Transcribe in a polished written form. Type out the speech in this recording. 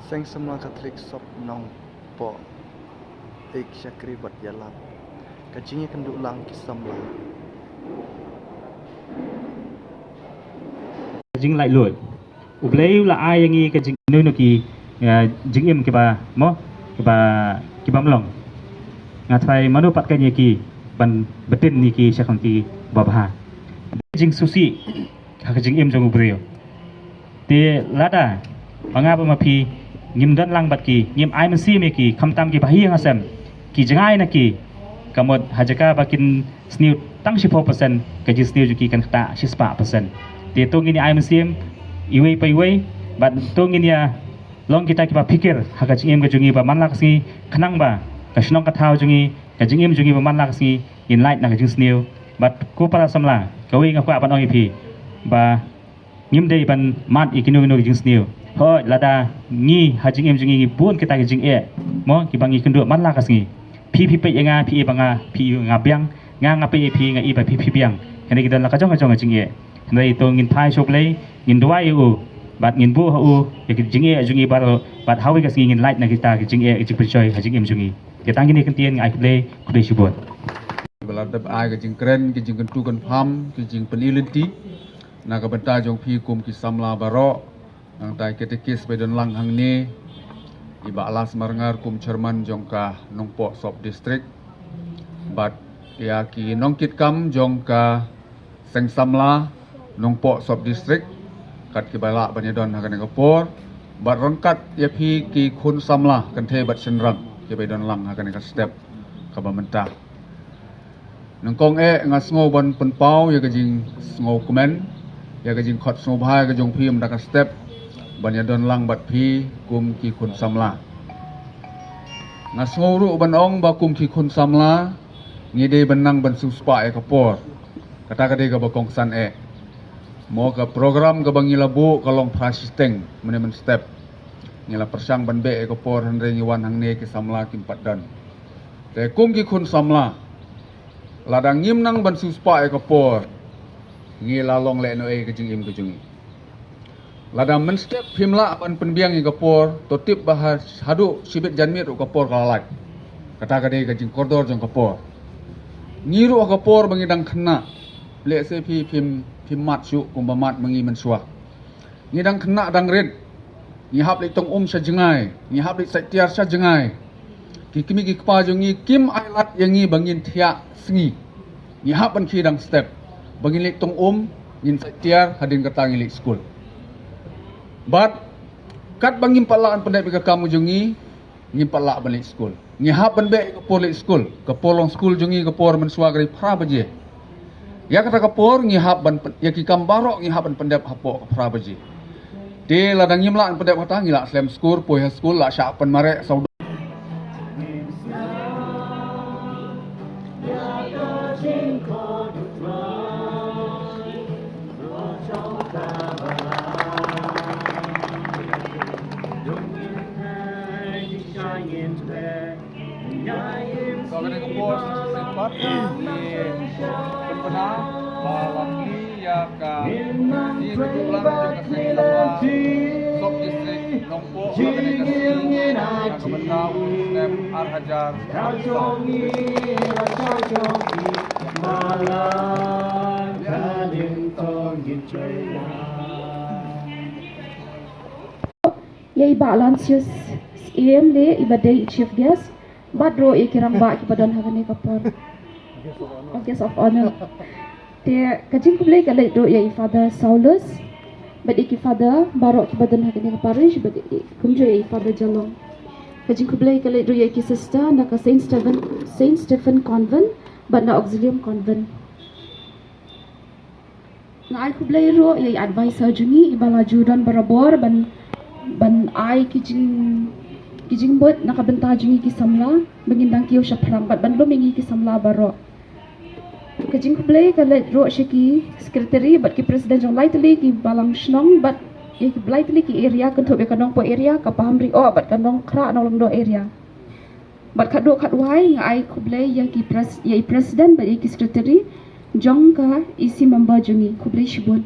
Seng semua Katolik sop nong po ik syakri bat yalat. Kajingnya kenduk lang kisam lang. Kajing lại lùi. Ublei là ai yang kajing nơi nó kỳ jing im kiba mo kiba melong. Ngatai manu pat kanya ki ban betin ni ki syakanti babha. Jing susi kajing im jong ubreo. Te lada mangapa mapi ngim dan lang bat ki ngim ai mensi me ki kamtam ki bahi yang asam ki jengai na ki kamot hajaka bakin sniu tang 10% kaji sniu juki kan kata 10%. Te to ngini ai mensim iwe pa iwe bat to ngini ya long kita kiba pikir haka jingim ka jungi ba manlak si kanang ba kasnong kathau jungi ka jingim jungi ba manlak si in light na ka jing sniu bat ko para samla kawi nga kwa ban ong ipi ba ngim dei ban mat ikinu no jing sniu ho lada ngi hajing em jungi bun kita jing e mo ki bangi kendu man la kasngi pi pe nga pi banga pi nga biang nga pe pi nga i ba pi biang kene kita la kajong jing e ndai to ngin phai shop lei ngin dua u bat ngin bu hu ya jing e jungi baro bat hawi kasngi ngin light na kita jing e jing percoi hajing em jungi kita ngini kentien ngai play kudai shubot balada ai ka jing kren ki jing kentu kan pham ki jing penilenti na ka benta jong pi kum ki samla baro ang tai ketekis bedon lang hang ni iba alas marangar kum chairman jongka nongpo sop district bat ya ki nongkit kam jongka seng samla nongpo sop district kat ki bala banyadon hakan kapor bat rongkat ya pi ki khun samla kan the bat senrang ki bedon lang hakan ka step ka bamenta nongkong ngas ngo ban penpau ya ka jing ngo komen ya ka jing khot ngo bhai ka jong pi mda ka step banyadon lang bat pi kum ki khun samla ngas nguru banong ba kum ki khun samla ngide benang ban suspa kapor kata kade ka bakong san mo ka program ka bangilabu kalong prasisteng men step ngila persang ban be kapor hanre ngiwan hang ne ki samla kim patdan te kum ki khun samla ladang ngim nang ban suspa kapor ngila long le no ke jing im ke jungi ladang men step himla ban penbiang i kapor totip bahas hadu sibit janmit ru kapor kalalak kata kade ka jing kordor jong kapor ngiru kapor bangidang kena le se phim mat su kumbamat mengi mensua ngidang kena dang red ngihap le tong sa jengai ngihap le satiar sa jengai kimi ki kpa jongi kim ailat yangi bangin thia sngi ngihap ban ki dang step bangin le tong ngin satiar hadin kata ngilik school but kat bangim palaan pandai bika kamu jungi ngim pala balik school ngihap ban be kapor le school kapolong school jungi kapor mensua gari prabaje ya kata kapor ngihap ban ya ki kambaro ngihap ban pandai hapo prabaje de ladang ngimla an pandai hata ngila slam school poy school la sya pan mare saud Kagane kapor sempat ni penpena balang ni ya ka ni betulan juga sing sama sop distrik nongpo kagane ka kementau nem arhajar ya iba lansius em le iba day chief guest badro ikirang ba kipadon hagani kapor guest of honor te kajing kublai kalai do ya father Saulus but iki father barok kipadon hagani kaparish but kumjo ya father Jalong kajing kublai kalai do ya ki sister na ka Saint Stephen convent but na auxilium convent na ai kublai ro ya advisor jungi ibala judan barabor ban ai kijing bot nakabenta jungi ki samla bangindang kiyo siya prambat ban lumingi ki samla baro kajing kublai kalet ro siya ki secretary bat ki president jong lightly ki balang shnong bat ki lightly ki area kanto be kanong po area kapahamri o bat kanong kra nolong do area bat kado katwai ngai kublai ya ki president bat ki secretary jong ka isi member jungi kublai shibun